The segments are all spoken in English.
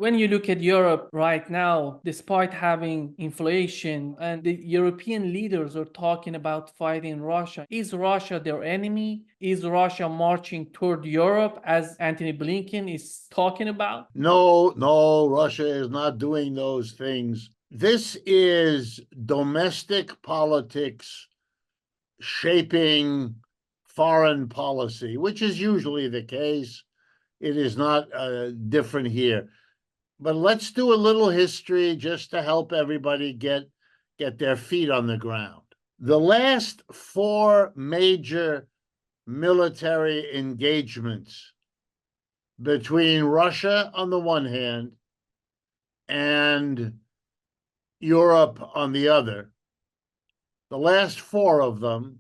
when you look at Europe right now, despite having inflation and the European leaders are talking about fighting Russia, is Russia their enemy? Is Russia marching toward Europe as Antony Blinken is talking about? No, Russia is not doing those things. This is domestic politics shaping foreign policy, which is usually the case. It is not different here. But let's do a little history just to help everybody get their feet on the ground. The last 4 major military engagements between Russia on the one hand and Europe on the other, the last 4 of them,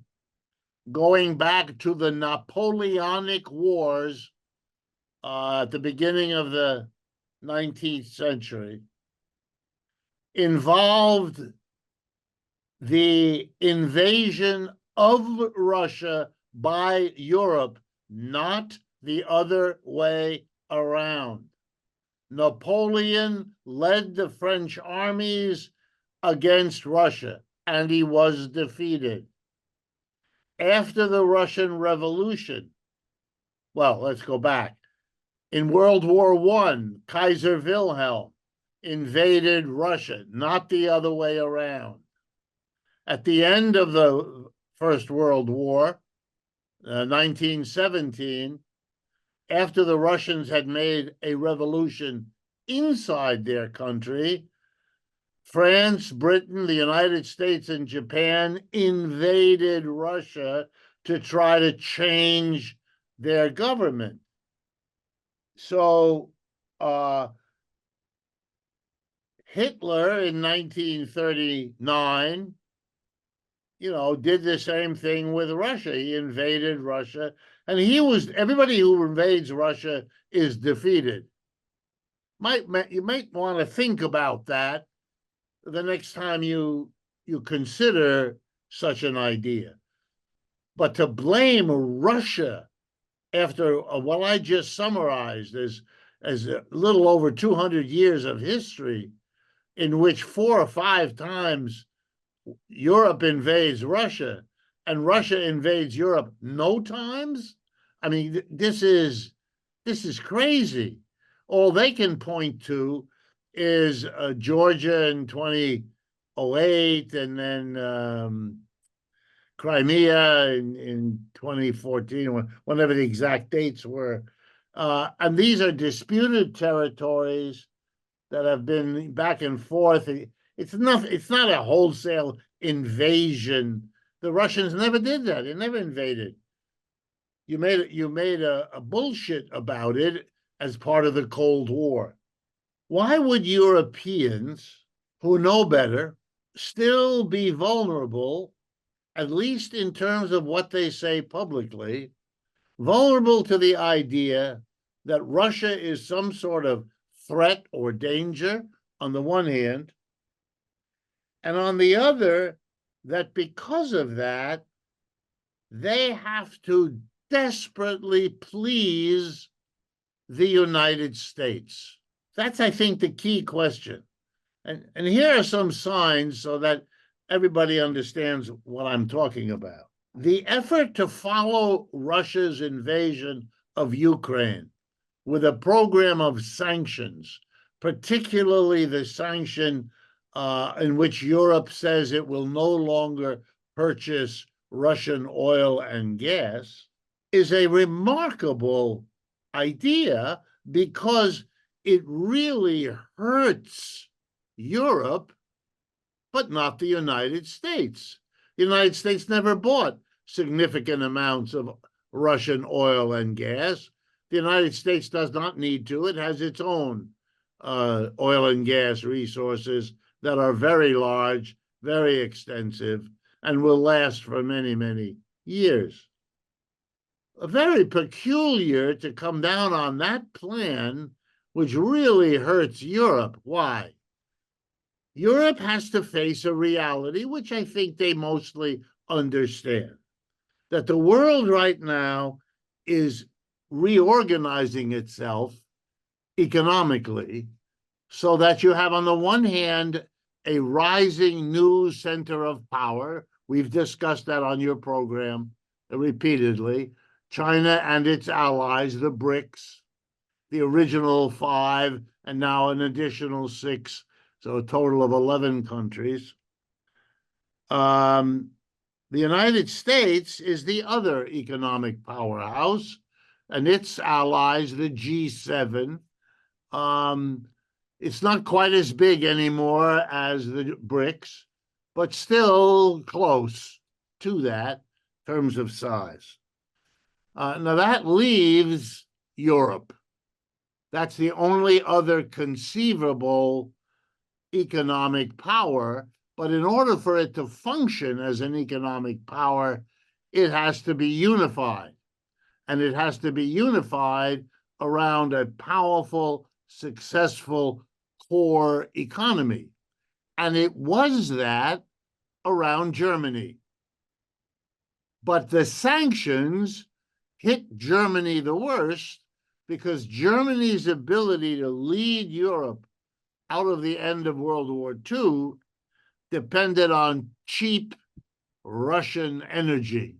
going back to the Napoleonic Wars at the beginning of the 19th century, involved the invasion of Russia by Europe, not the other way around. Napoleon led the French armies against Russia, and he was defeated. After the Russian Revolution, well, let's go back. In World War I, Kaiser Wilhelm invaded Russia, not the other way around. At the end of the First World War, 1917, after the Russians had made a revolution inside their country, France, Britain, the United States, and Japan invaded Russia to try to change their government. So Hitler in 1939, did the same thing with Russia. He invaded Russia, and everybody who invades Russia is defeated. You might want to think about that the next time you consider such an idea. But to blame Russia after what I just summarized as a little over 200 years of history, in which 4 or 5 times Europe invades Russia and Russia invades Europe no times? I mean, this is crazy. All they can point to is Georgia in 2008, and then Crimea in 2014, whenever the exact dates were. And these are disputed territories that have been back and forth. It's not a wholesale invasion. The Russians never did that. They never invaded. You made a bullshit about it as part of the Cold War. Why would Europeans who know better still be vulnerable, at least in terms of what they say publicly, vulnerable to the idea that Russia is some sort of threat or danger on the one hand, and on the other, that because of that, they have to desperately please the United States? That's, I think, the key question. And here are some signs so that everybody understands what I'm talking about. The effort to follow Russia's invasion of Ukraine with a program of sanctions, particularly the sanction in which Europe says it will no longer purchase Russian oil and gas, is a remarkable idea because it really hurts Europe, but not the United States. The United States never bought significant amounts of Russian oil and gas. The United States does not need to. It has its own oil and gas resources that are very large, very extensive, and will last for many, many years. Very peculiar to come down on that plan, which really hurts Europe. Why? Europe has to face a reality, which I think they mostly understand, that the world right now is reorganizing itself economically so that you have, on the one hand, a rising new center of power. We've discussed that on your program repeatedly. China and its allies, the BRICS, the original 5, and now an additional 6, so a total of 11 countries. The United States is the other economic powerhouse, and its allies, the G7. It's not quite as big anymore as the BRICS, but still close to that in terms of size. Now that leaves Europe. That's the only other conceivable economic power. But in order for it to function as an economic power, it has to be unified. And it has to be unified around a powerful, successful core economy. And it was that around Germany. But the sanctions hit Germany the worst because Germany's ability to lead Europe out of the end of World War II depended on cheap Russian energy.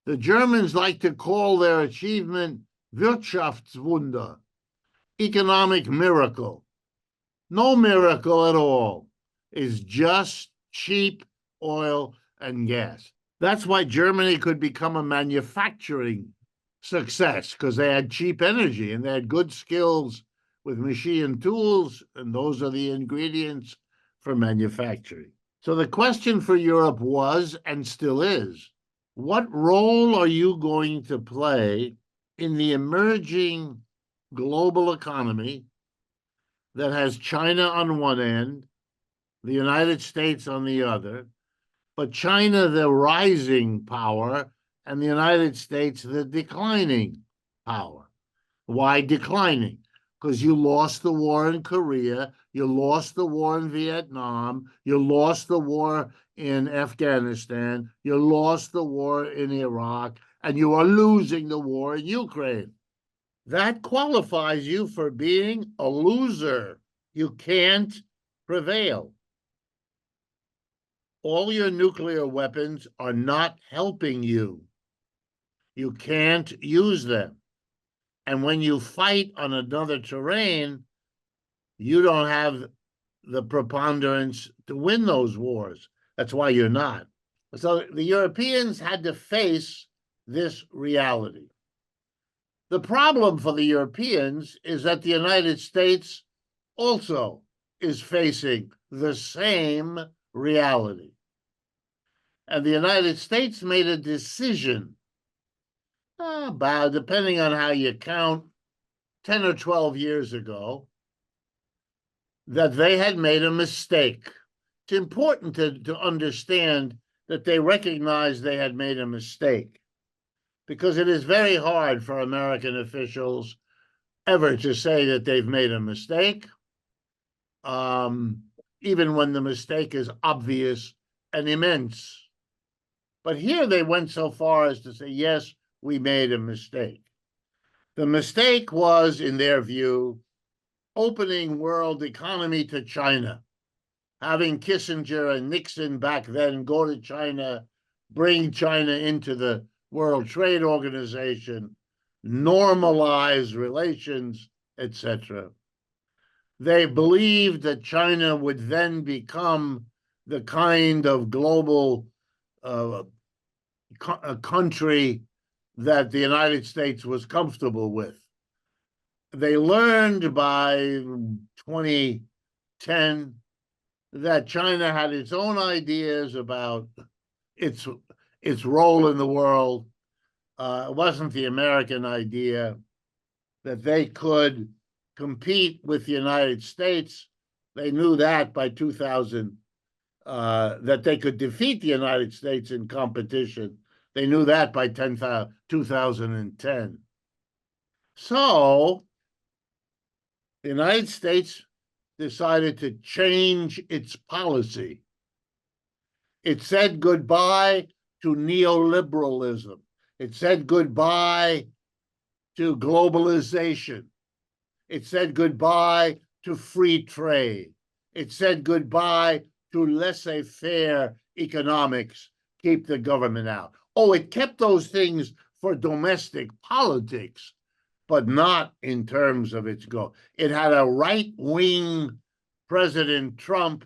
The Germans like to call their achievement Wirtschaftswunder, economic miracle. No miracle at all. It's just cheap oil and gas. That's why Germany could become a manufacturing success, because they had cheap energy and they had good skills with machine tools, and those are the ingredients for manufacturing. So the question for Europe was, and still is, what role are you going to play in the emerging global economy that has China on one end, the United States on the other, but China the rising power and the United States the declining power? Why declining? Because you lost the war in Korea, you lost the war in Vietnam, you lost the war in Afghanistan, you lost the war in Iraq, and you are losing the war in Ukraine. That qualifies you for being a loser. You can't prevail. All your nuclear weapons are not helping you. You can't use them. And when you fight on another terrain, you don't have the preponderance to win those wars. That's why you're not. So the Europeans had to face this reality. The problem for the Europeans is that the United States also is facing the same reality. And the United States made a decision about, depending on how you count, 10 or 12 years ago, that they had made a mistake. It's important to understand that they recognized they had made a mistake, because it is very hard for American officials ever to say that they've made a mistake, even when the mistake is obvious and immense. But here they went so far as to say, yes, we made a mistake. The mistake was, in their view, opening world economy to China, having Kissinger and Nixon back then go to China, bring China into the World Trade Organization, normalize relations, etc. They believed that China would then become the kind of global country that the United States was comfortable with. They learned by 2010 that China had its own ideas about its role in the world. It wasn't the American idea, that they could compete with the United States. They knew that by 2000, that they could defeat the United States in competition. They knew that by 2010. So the United States decided to change its policy. It said goodbye to neoliberalism. It said goodbye to globalization. It said goodbye to free trade. It said goodbye to laissez-faire economics, keep the government out. Oh, it kept those things for domestic politics, but not in terms of its goal. It had a right-wing President Trump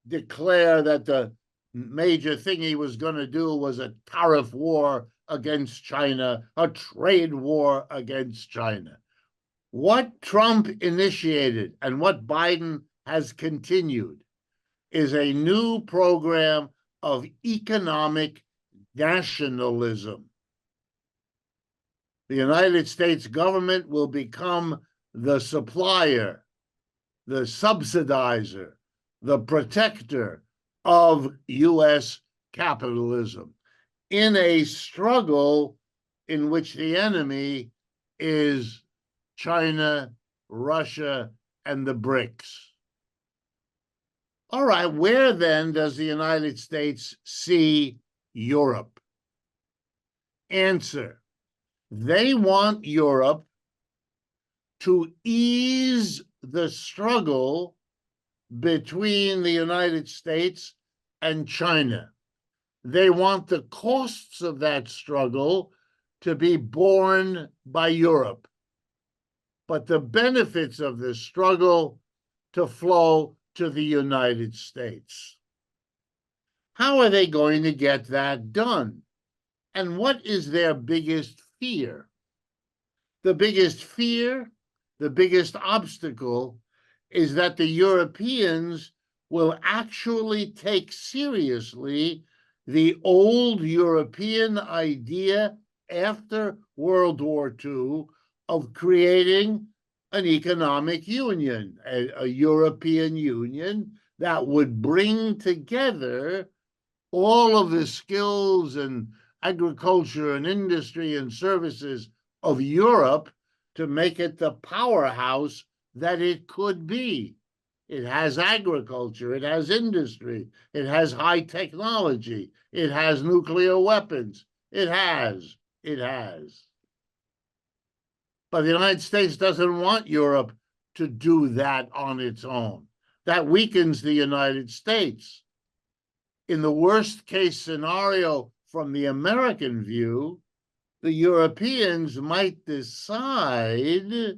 declare that the major thing he was going to do was a tariff war against China, a trade war against China. What Trump initiated and what Biden has continued is a new program of economic nationalism. The United States government will become the supplier, the subsidizer, the protector of U.S. capitalism in a struggle in which the enemy is China, Russia, and the BRICS. All right, where then does the United States see Europe? Answer: they want Europe to ease the struggle between the United States and China. They want the costs of that struggle to be borne by Europe, but the benefits of the struggle to flow to the United States. How are they going to get that done? And what is their biggest fear? The biggest fear, the biggest obstacle, is that the Europeans will actually take seriously the old European idea after World War II of creating an economic union, a European Union that would bring together all of the skills and agriculture and industry and services of Europe to make it the powerhouse that it could be. It has agriculture, it has industry, it has high technology, it has nuclear weapons, it has. But the United States doesn't want Europe to do that on its own. That weakens the United States. In the worst case scenario, from the American view, the Europeans might decide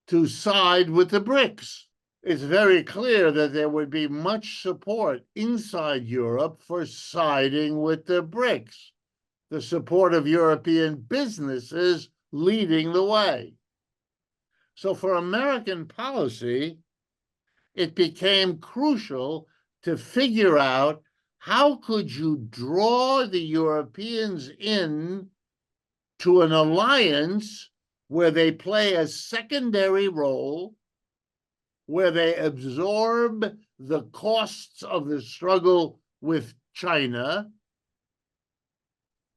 to side with the BRICS. It's very clear that there would be much support inside Europe for siding with the BRICS, the support of European businesses leading the way. So for American policy, it became crucial to figure out how could you draw the Europeans in to an alliance where they play a secondary role, where they absorb the costs of the struggle with China,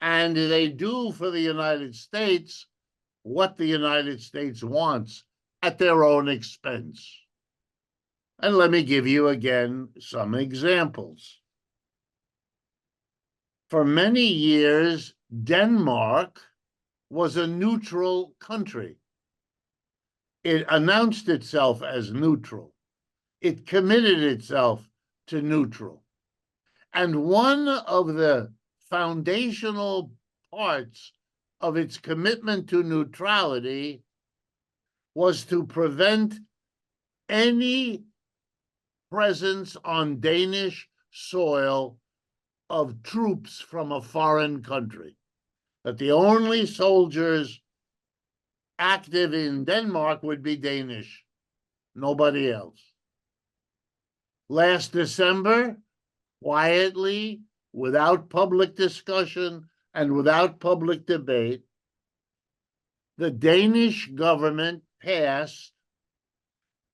and they do for the United States what the United States wants at their own expense. And let me give you again some examples. For many years, Denmark was a neutral country. It announced itself as neutral. It committed itself to neutral. And one of the foundational parts of its commitment to neutrality was to prevent any presence on Danish soil of troops from a foreign country, that the only soldiers active in Denmark would be Danish, nobody else. Last December, quietly, without public discussion and without public debate, the Danish government passed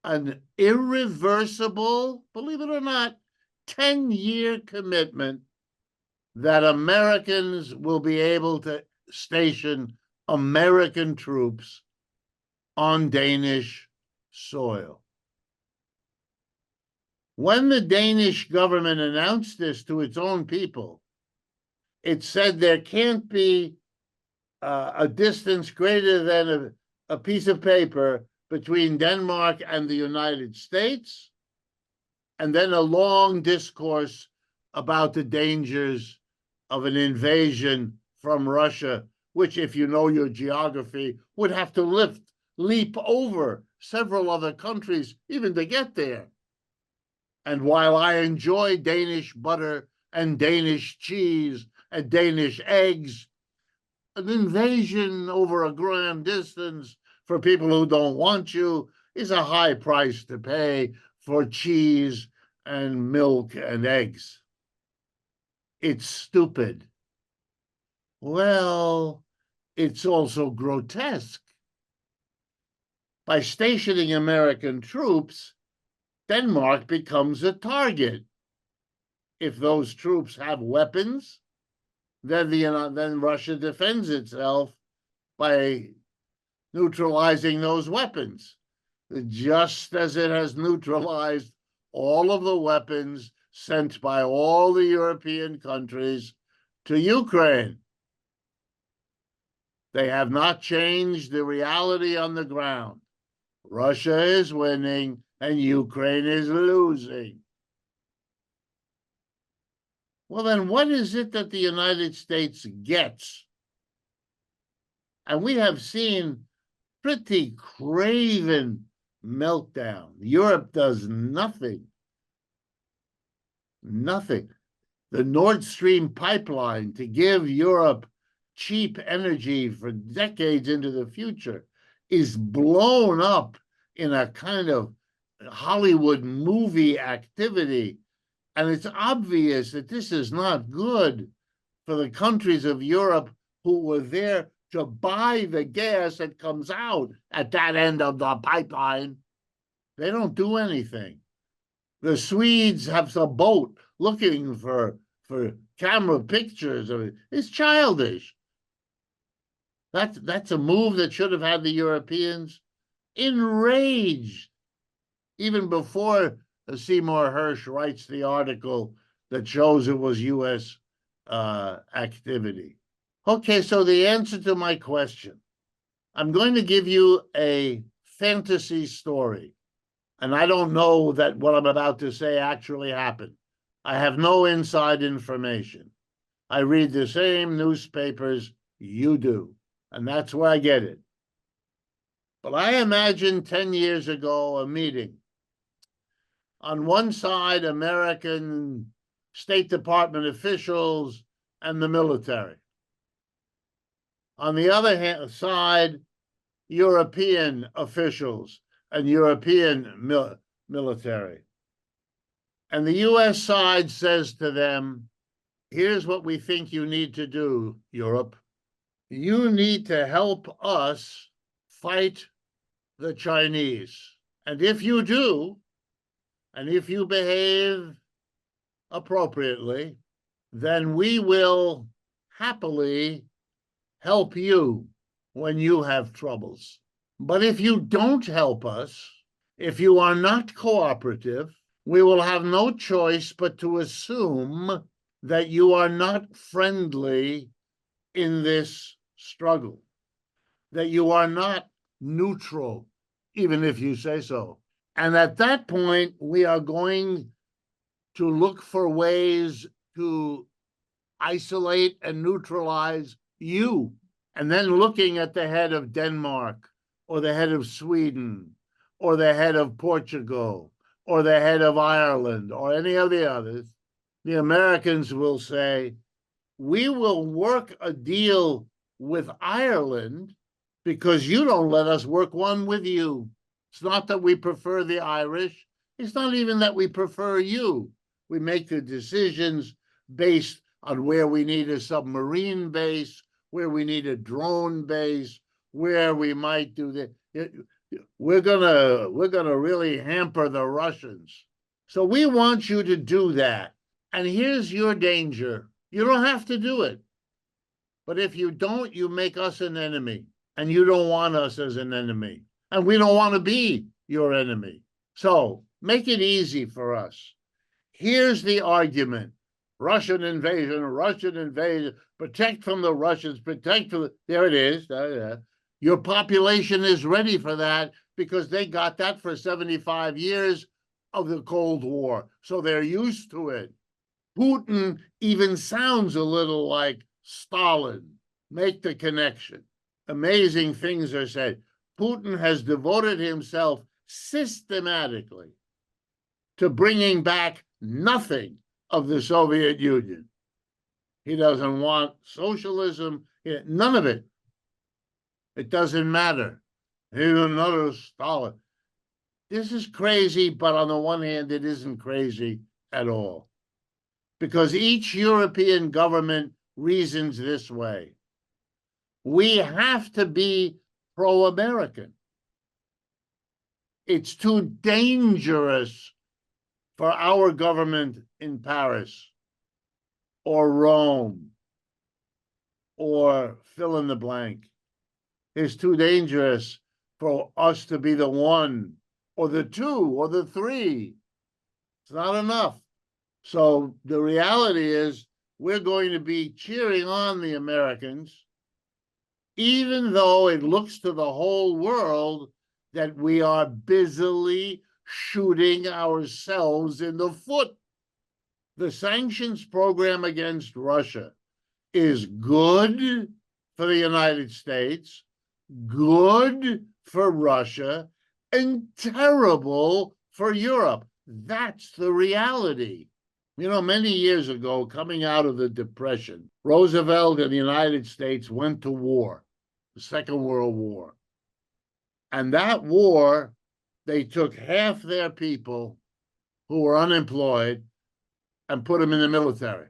an irreversible, believe it or not, 10-year commitment that Americans will be able to station American troops on Danish soil. When the Danish government announced this to its own people, it said there can't be a distance greater than a piece of paper between Denmark and the United States, and then a long discourse about the dangers of an invasion from Russia, which, if you know your geography, would have to leap over several other countries even to get there. And while I enjoy Danish butter and Danish cheese and Danish eggs, an invasion over a grand distance for people who don't want you is a high price to pay for cheese and milk and eggs. It's stupid. Well, it's also grotesque. By stationing American troops, Denmark becomes a target. If those troops have weapons, then Russia defends itself by neutralizing those weapons, just as it has neutralized all of the weapons sent by all the European countries to Ukraine. They have not changed the reality on the ground. Russia is winning and Ukraine is losing. Well, then what is it that the United States gets? And we have seen pretty craven meltdown. Europe does nothing. Nothing. The Nord Stream pipeline to give Europe cheap energy for decades into the future is blown up in a kind of Hollywood movie activity. And it's obvious that this is not good for the countries of Europe who were there to buy the gas that comes out at that end of the pipeline. They don't do anything. The Swedes have a boat looking for camera pictures of it. It's childish. That's a move that should have had the Europeans enraged even before Seymour Hersh writes the article that shows it was U.S. activity. Okay, so the answer to my question, I'm going to give you a fantasy story, and I don't know that what I'm about to say actually happened. I have no inside information. I read the same newspapers you do, and that's where I get it. But I imagine 10 years ago a meeting. On one side, American State Department officials and the military. On the other side, European officials and European military. And the U.S. side says to them, here's what we think you need to do, Europe. You need to help us fight the Chinese. And if you do, and if you behave appropriately, then we will happily help you when you have troubles. But if you don't help us, if you are not cooperative, we will have no choice but to assume that you are not friendly in this struggle, that you are not neutral, even if you say so. And at that point, we are going to look for ways to isolate and neutralize you. And then looking at the head of Denmark, or the head of Sweden, or the head of Portugal, or the head of Ireland, or any of the others, the Americans will say, we will work a deal with Ireland because you don't let us work one with you. It's not that we prefer the Irish. It's not even that we prefer you. We make the decisions based on where we need a submarine base, where we need a drone base, where we might do that. We're gonna really hamper the Russians. So we want you to do that. And here's your danger. You don't have to do it. But if you don't, you make us an enemy. And you don't want us as an enemy. And we don't want to be your enemy. So make it easy for us. Here's the argument. Russian invasion, protect from the Russians, protect from the, there it is. Your population is ready for that because they got that for 75 years of the Cold War. So they're used to it. Putin even sounds a little like Stalin. Make the connection. Amazing things are said. Putin has devoted himself systematically to bringing back nothing of the Soviet Union. He doesn't want socialism, none of it. It doesn't matter. He's another Stalin. This is crazy, but on the one hand, it isn't crazy at all. Because each European government reasons this way. We have to be pro-American. It's too dangerous for our government in Paris or Rome or fill in the blank. It's too dangerous for us to be the one or the two or the three. It's not enough. So the reality is we're going to be cheering on the Americans, even though it looks to the whole world that we are busily shooting ourselves in the foot. The sanctions program against Russia is good for the United States, good for Russia, and terrible for Europe. That's the reality. You know, many years ago, coming out of the Depression, Roosevelt and the United States went to war, the Second World War. And that war, they took half their people who were unemployed and put them in the military.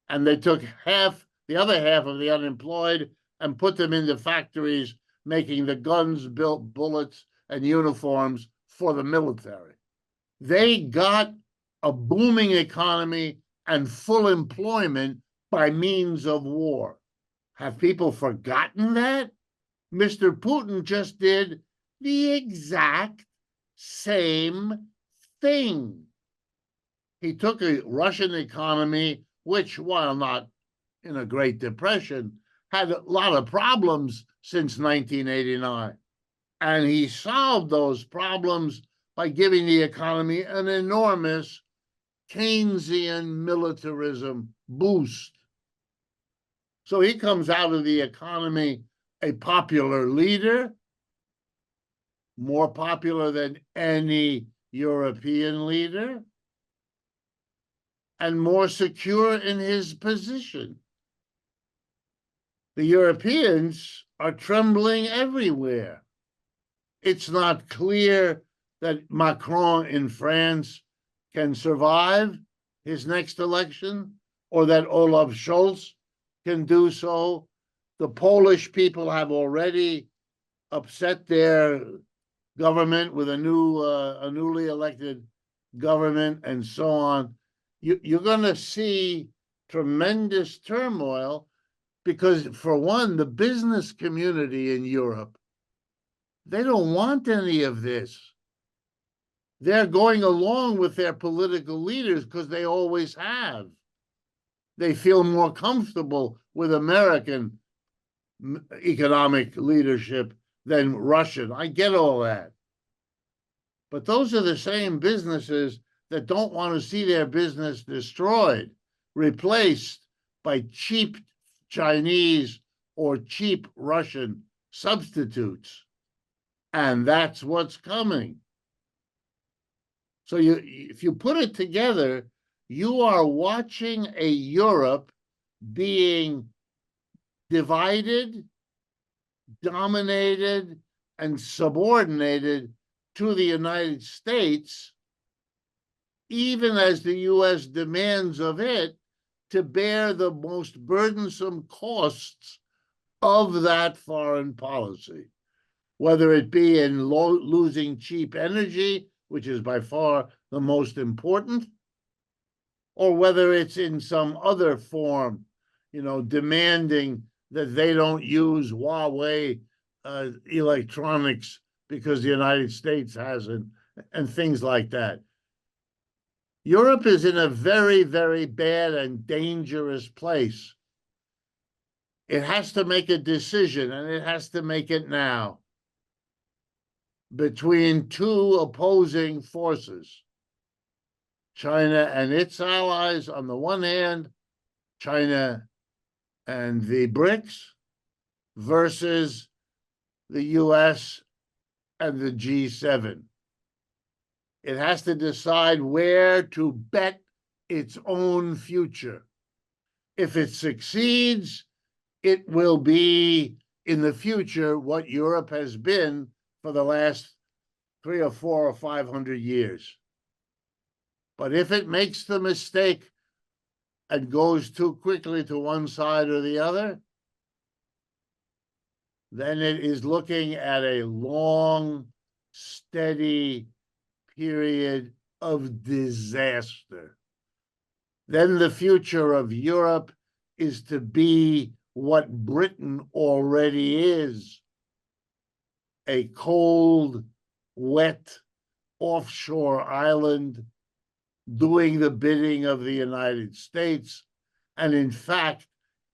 And they took the other half of the unemployed and put them into factories making the guns, bullets, and uniforms for the military. They got a booming economy and full employment by means of war. Have people forgotten that? Mr. Putin just did the exact same thing. He took a Russian economy, which, while not in a Great Depression, had a lot of problems since 1989. And he solved those problems by giving the economy an enormous Keynesian militarism boost. So he comes out of the economy a popular leader, more popular than any European leader, and more secure in his position. The Europeans are trembling everywhere. It's not clear that Macron in France can survive his next election, or that Olaf Scholz can do so. The Polish people have already upset their government with a newly elected government, and so on. You're going to see tremendous turmoil because, for one, the business community in Europe, they don't want any of this. They're going along with their political leaders because they always have. They feel more comfortable with American economic leadership than Russian. I get all that. But those are the same businesses that don't want to see their business destroyed, replaced by cheap Chinese or cheap Russian substitutes. And that's what's coming. So if you put it together, you are watching a Europe being divided, dominated, and subordinated to the United States, even as the U.S. demands of it to bear the most burdensome costs of that foreign policy, whether it be in losing cheap energy, which is by far the most important, or whether it's in some other form, demanding that they don't use Huawei electronics because the United States hasn't, and things like that. Europe is in a very, very bad and dangerous place. It has to make a decision, and it has to make it now. between two opposing forces, China and its allies on the one hand, China and the BRICS, versus the US and the G7. It has to decide where to bet its own future. If it succeeds, it will be in the future what Europe has been for the last 3 or 4 or 500 years. But if it makes the mistake and goes too quickly to one side or the other, then it is looking at a long, steady period of disaster. Then the future of Europe is to be what Britain already is, a cold, wet, offshore island doing the bidding of the United States, and in fact,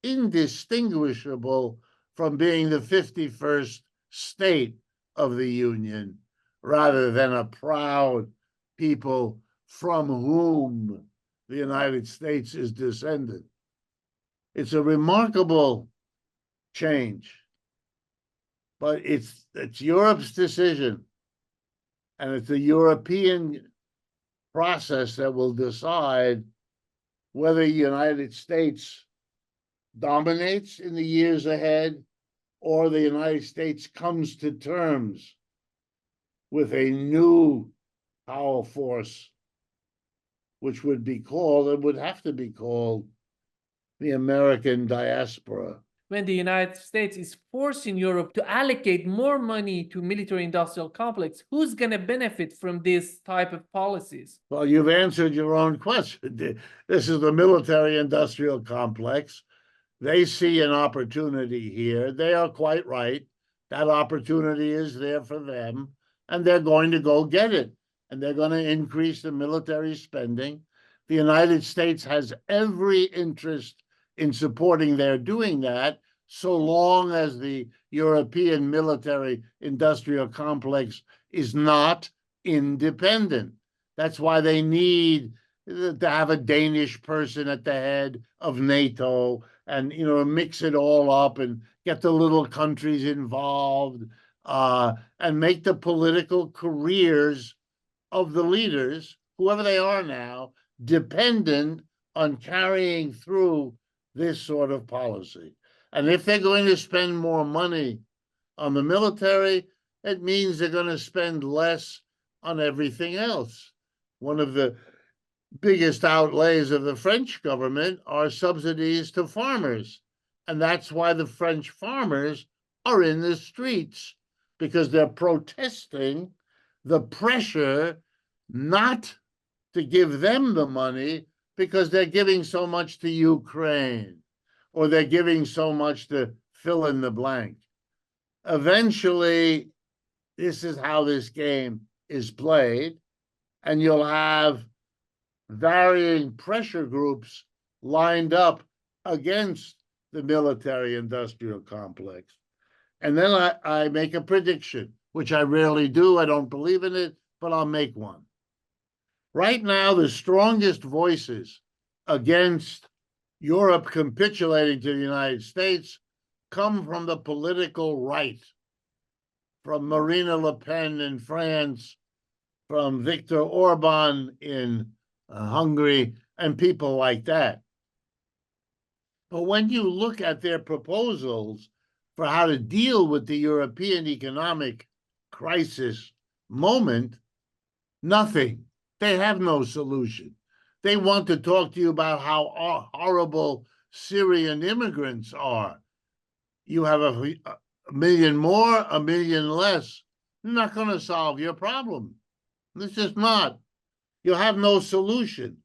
indistinguishable from being the 51st state of the Union, rather than a proud people from whom the United States is descended. It's a remarkable change, but it's Europe's decision, and it's a European process that will decide whether the United States dominates in the years ahead or the United States comes to terms with a new power force, which would be called, it would have to be called, the American diaspora. When the United States is forcing Europe to allocate more money to military-industrial complex, who's going to benefit from this type of policies? Well, you've answered your own question. This is the military-industrial complex. They see an opportunity here. They are quite right. That opportunity is there for them, and they're going to go get it. And they're going to increase the military spending. The United States has every interest in supporting their doing that, so long as the European military-industrial complex is not independent. That's why they need to have a Danish person at the head of NATO and, mix it all up and get the little countries involved, and make the political careers of the leaders, whoever they are now, dependent on carrying through this sort of policy. And if they're going to spend more money on the military, it means they're going to spend less on everything else. One of the biggest outlays of the French government are subsidies to farmers. And that's why the French farmers are in the streets, because they're protesting the pressure not to give them the money because they're giving so much to Ukraine, or they're giving so much to fill in the blank. Eventually, this is how this game is played, and you'll have varying pressure groups lined up against the military-industrial complex. And then I make a prediction, which I rarely do. I don't believe in it, but I'll make one. Right now, the strongest voices against Europe capitulating to the United States come from the political right, from Marine Le Pen in France, from Viktor Orban in Hungary, and people like that. But when you look at their proposals for how to deal with the European economic crisis moment, nothing. They have no solution. They want to talk to you about how horrible Syrian immigrants are. You have a million more, a million less. Not going to solve your problem. It's just not. You have no solution.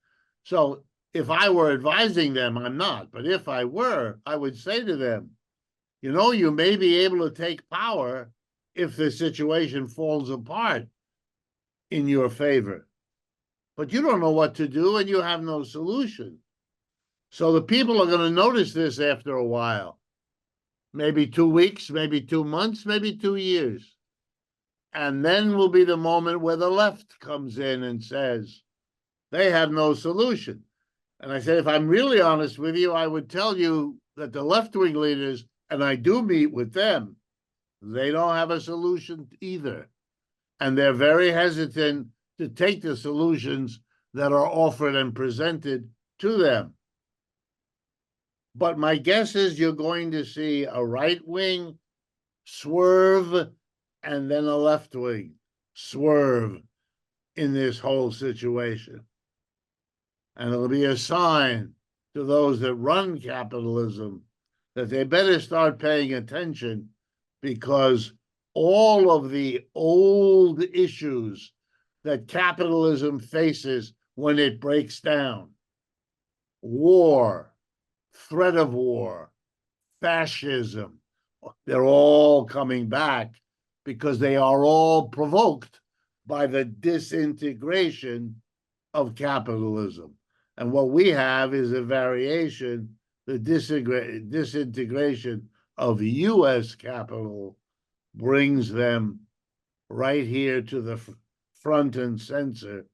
So if I were advising them, I'm not. But if I were, I would say to them, you may be able to take power if the situation falls apart in your favor. But you don't know what to do, and you have no solution. So the people are going to notice this after a while. Maybe 2 weeks, maybe 2 months, maybe 2 years. And then will be the moment where the left comes in and says, they have no solution. And I said, if I'm really honest with you, I would tell you that the left-wing leaders, and I do meet with them, they don't have a solution either. And they're very hesitant to take the solutions that are offered and presented to them. But my guess is you're going to see a right wing swerve and then a left wing swerve in this whole situation. And it'll be a sign to those that run capitalism that they better start paying attention, because all of the old issues that capitalism faces when it breaks down, war, threat of war, fascism, they're all coming back because they are all provoked by the disintegration of capitalism. And what we have is a variation, the disintegration of US capital brings them right here to the front and center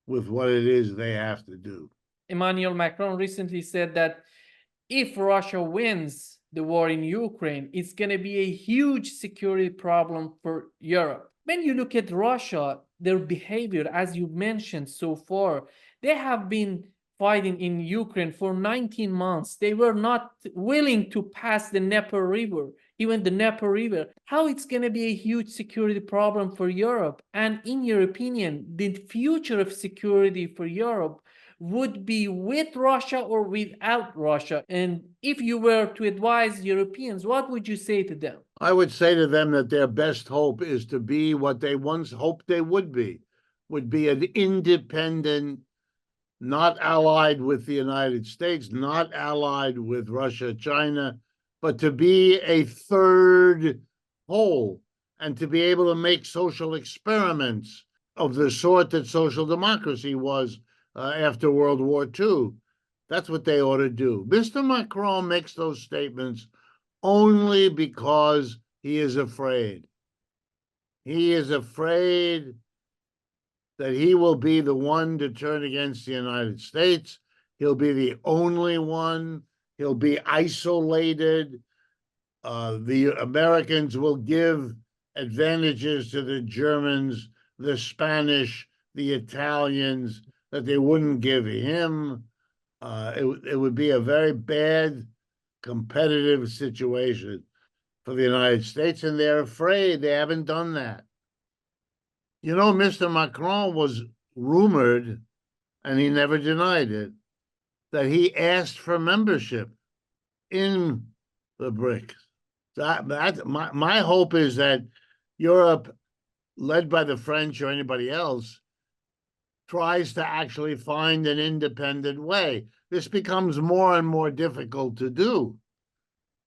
with what it is they have to do. Emmanuel Macron recently said that if Russia wins the war in Ukraine, it's going to be a huge security problem for Europe. When you look at Russia, their behavior, as you mentioned so far, they have been fighting in Ukraine for 19 months. They were not willing to pass the Dnieper River, even the Dnieper River. How it's going to be a huge security problem for Europe? And in your opinion, the future of security for Europe would be with Russia or without Russia? And if you were to advise Europeans, what would you say to them? I would say to them that their best hope is to be what they once hoped they would be an independent, not allied with the United States, not allied with Russia, China, but to be a third whole and to be able to make social experiments of the sort that social democracy was after World War II. That's what they ought to do. Mr. Macron makes those statements only because he is afraid. He is afraid that he will be the one to turn against the United States. He'll be the only one. He'll be isolated. The Americans will give advantages to the Germans, the Spanish, the Italians that they wouldn't give him. It would be a very bad competitive situation for the United States, and they're afraid. They haven't done that. You know, Mr. Macron was rumored, and he never denied it, that he asked for membership in the BRICS. My hope is that Europe, led by the French or anybody else, tries to actually find an independent way. This becomes more and more difficult to do.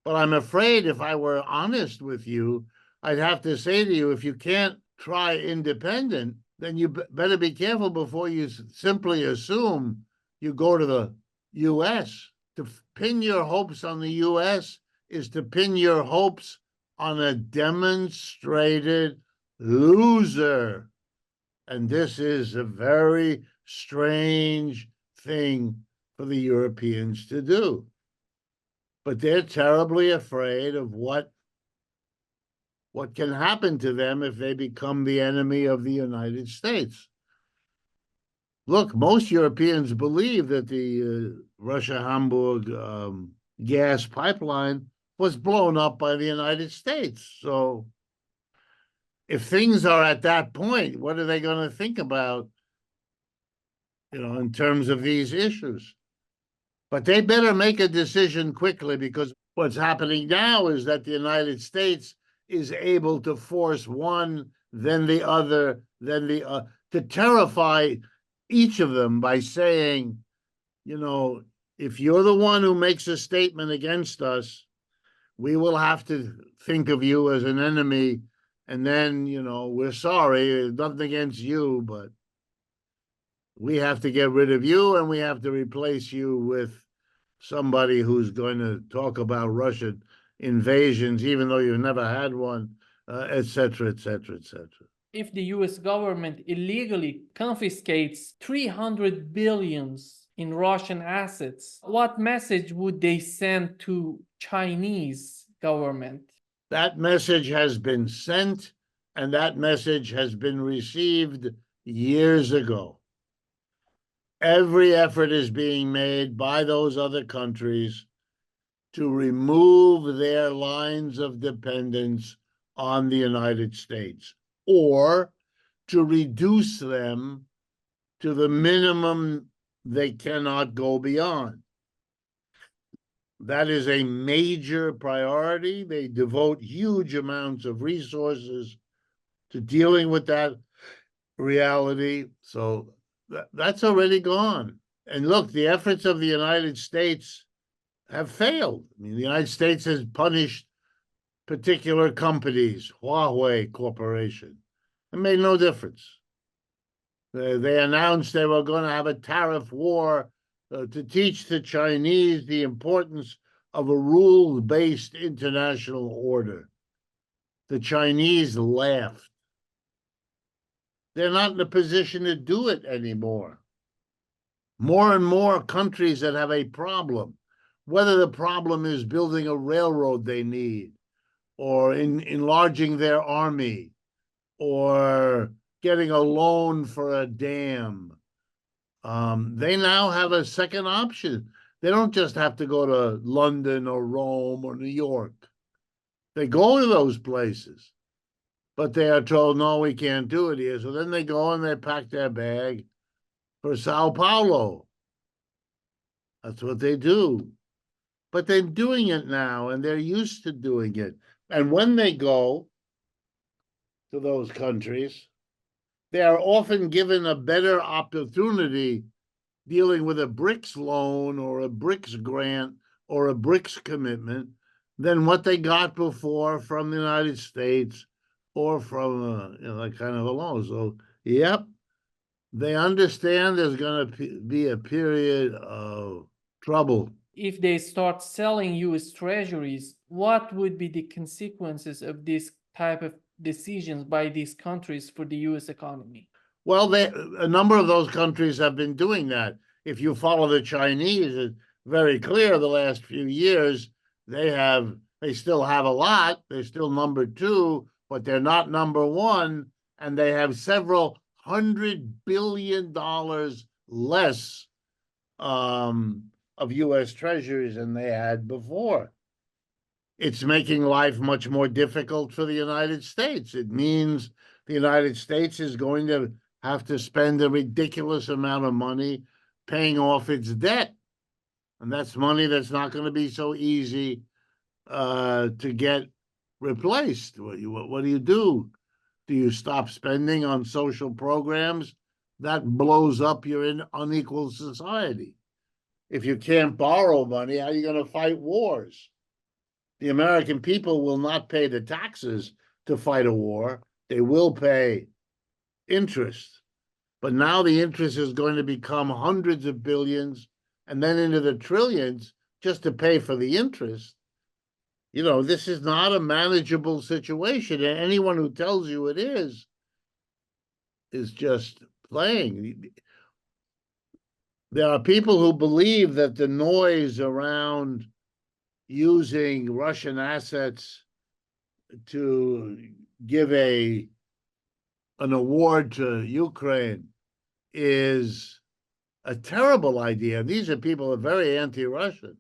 But I'm afraid if I were honest with you, I'd have to say to you, if you can't try independent, then you better be careful before you simply assume you go to the U.S. To pin your hopes on the U.S. is to pin your hopes on a demonstrated loser. And this is a very strange thing for the Europeans to do. But they're terribly afraid of what can happen to them if they become the enemy of the United States. Look, most Europeans believe that the Russia-Hamburg gas pipeline was blown up by the United States. So if things are at that point, what are they going to think about, in terms of these issues? But they better make a decision quickly, because what's happening now is that the United States is able to force one, then the other, then the to terrify each of them by saying, if you're the one who makes a statement against us, we will have to think of you as an enemy. And then, we're sorry, nothing against you, but we have to get rid of you, and we have to replace you with somebody who's going to talk about Russian invasions, even though you've never had one, et cetera, et cetera, et cetera. If the US government illegally confiscates 300 billions in Russian assets, what message would they send to Chinese government? That message has been sent, and that message has been received years ago. Every effort is being made by those other countries to remove their lines of dependence on the United States, or to reduce them to the minimum they cannot go beyond. That is a major priority. They devote huge amounts of resources to dealing with that reality. So that's already gone. And look, the efforts of the United States have failed. I mean, the United States has punished particular companies, Huawei Corporation. It made no difference. They announced they were going to have a tariff war to teach the Chinese the importance of a rule-based international order. The Chinese laughed. They're not in a position to do it anymore. More and more countries that have a problem, whether the problem is building a railroad they need, or enlarging their army, or getting a loan for a dam, they now have a second option. They don't just have to go to London or Rome or New York. They go to those places, but they are told, no, we can't do it here. So then they go and they pack their bag for Sao Paulo. That's what they do. But they're doing it now, and they're used to doing it. And when they go to those countries, they are often given a better opportunity dealing with a BRICS loan or a BRICS grant or a BRICS commitment than what they got before from the United States or from that kind of a loan. So, yep, they understand there's going to be a period of trouble. If they start selling US treasuries, what would be the consequences of this type of decisions by these countries for the US economy? Well, a number of those countries have been doing that. If you follow the Chinese, it's very clear the last few years they still have a lot. They're still number two, but they're not number one, and they have several $100 billion less of U.S. treasuries than they had before. It's making life much more difficult for the United States. It means the United States is going to have to spend a ridiculous amount of money paying off its debt. And that's money that's not going to be so easy to get replaced. What do you do? Do you stop spending on social programs? That blows up your unequal society. If you can't borrow money, how are you going to fight wars? The American people will not pay the taxes to fight a war. They will pay interest. But now the interest is going to become hundreds of billions and then into the trillions just to pay for the interest. This is not a manageable situation. And anyone who tells you it is just playing. There are people who believe that the noise around using Russian assets to give an award to Ukraine is a terrible idea. These are people who are very anti-Russian,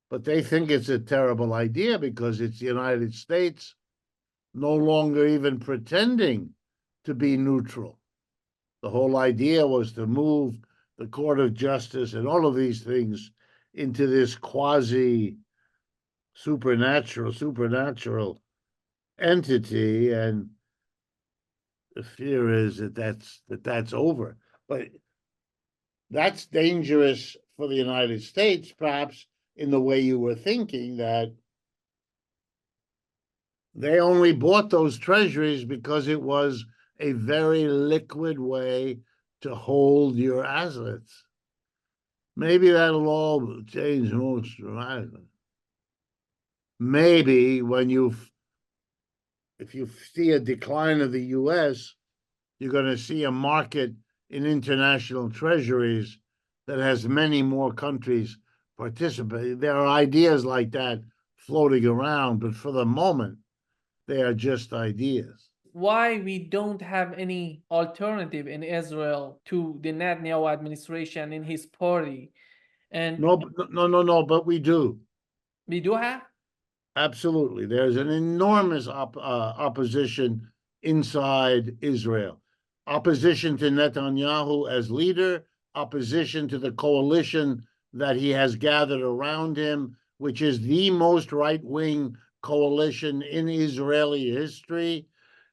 but they think it's a terrible idea because it's the United States no longer even pretending to be neutral. The whole idea was to move the Court of Justice and all of these things into this supernatural entity, and the fear is that's over. But that's dangerous for the United States, perhaps in the way you were thinking, that they only bought those treasuries because it was a very liquid way to hold your assets. Maybe that'll all change most dramatically. Maybe when you if you see a decline of the US, you're going to see a market in international treasuries that has many more countries participating. There are ideas like that floating around, but for the moment, they are just ideas. Why we don't have any alternative in Israel to the Netanyahu administration in his party? And No, but we do. we do have. Absolutely. There's an enormous opposition inside Israel. Opposition to Netanyahu as leader, opposition to the coalition that he has gathered around him, which is the most right-wing coalition in Israeli history.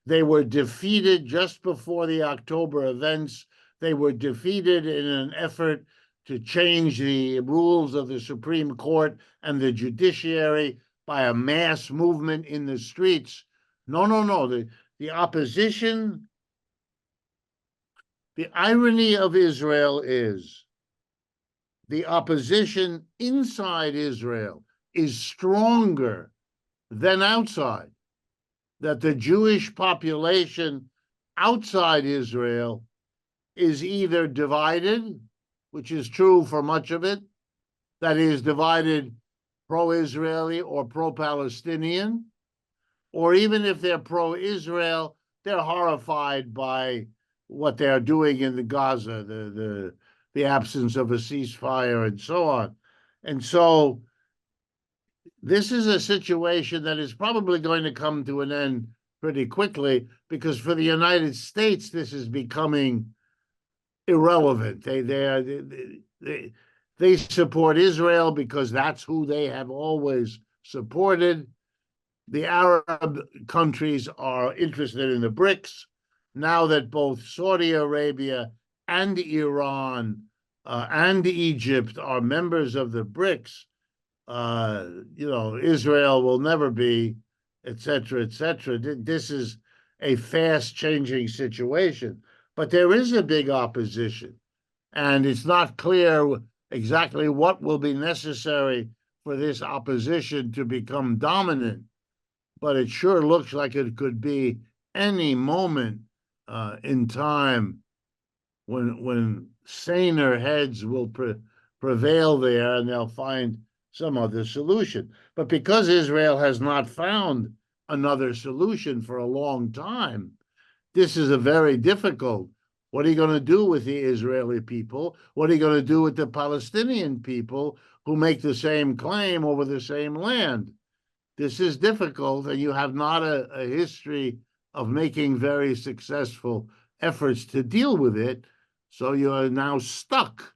They were defeated just before the October events. They were defeated in an effort to change the rules of the Supreme Court and the judiciary by a mass movement in the streets. No. The opposition, the irony of Israel is the opposition inside Israel is stronger than outside. That the Jewish population outside Israel is either divided, which is true for much of it, that is divided pro-Israeli or pro-Palestinian, or even if they're pro-Israel, they're horrified by what they're doing in the Gaza, the absence of a ceasefire and so on. And so this is a situation that is probably going to come to an end pretty quickly, because for the United States, this is becoming irrelevant. They support Israel because that's who they have always supported. The Arab countries are interested in the BRICS. Now that both Saudi Arabia and Iran and Egypt are members of the BRICS, Israel will never be, et cetera, et cetera. This is a fast-changing situation. But there is a big opposition, and it's not clear exactly what will be necessary for this opposition to become dominant, but it sure looks like it could be any moment in time when saner heads will prevail there, and they'll find some other solution. But because Israel has not found another solution for a long time, this is a very difficult. What are you going to do with the Israeli people? What are you going to do with the Palestinian people who make the same claim over the same land? This is difficult, and you have not a history of making very successful efforts to deal with it. So you are now stuck.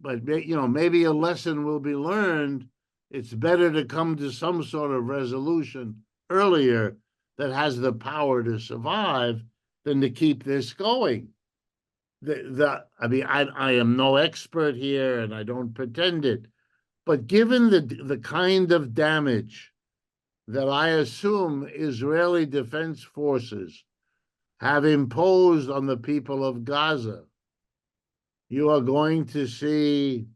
But maybe a lesson will be learned. It's better to come to some sort of resolution earlier that has the power to survive than to keep this going. I am no expert here, and I don't pretend it, but given the kind of damage that I assume Israeli Defense Forces have imposed on the people of Gaza, you are going to see,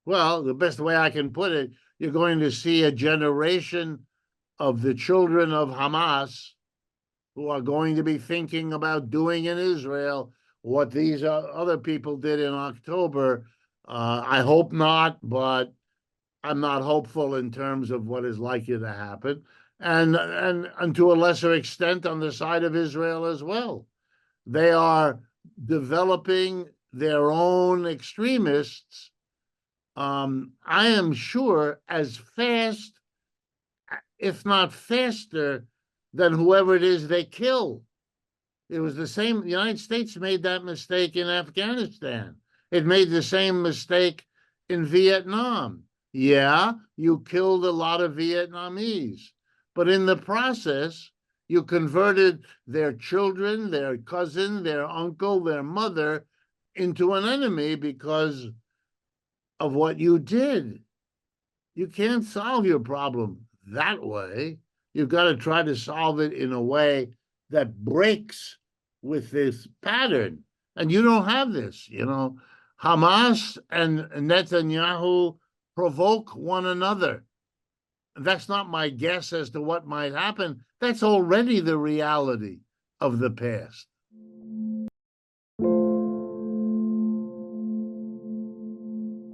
well, the best way I can put it, you're going to see a generation of the children of Hamas who are going to be thinking about doing in Israel what these other people did in October. I hope not, but I'm not hopeful in terms of what is likely to happen. And to a lesser extent on the side of Israel as well. They are developing their own extremists, I am sure, as fast, if not faster, than whoever it is they kill. It was the same. The United States made that mistake in Afghanistan. It made the same mistake in Vietnam. Yeah, you killed a lot of Vietnamese, but in the process, you converted their children, their cousin, their uncle, their mother into an enemy because of what you did. You can't solve your problem that way. You've got to try to solve it in a way that breaks with this pattern. And you don't have this, Hamas and Netanyahu provoke one another. that's not my guess as to what might happen. That's already the reality of the past.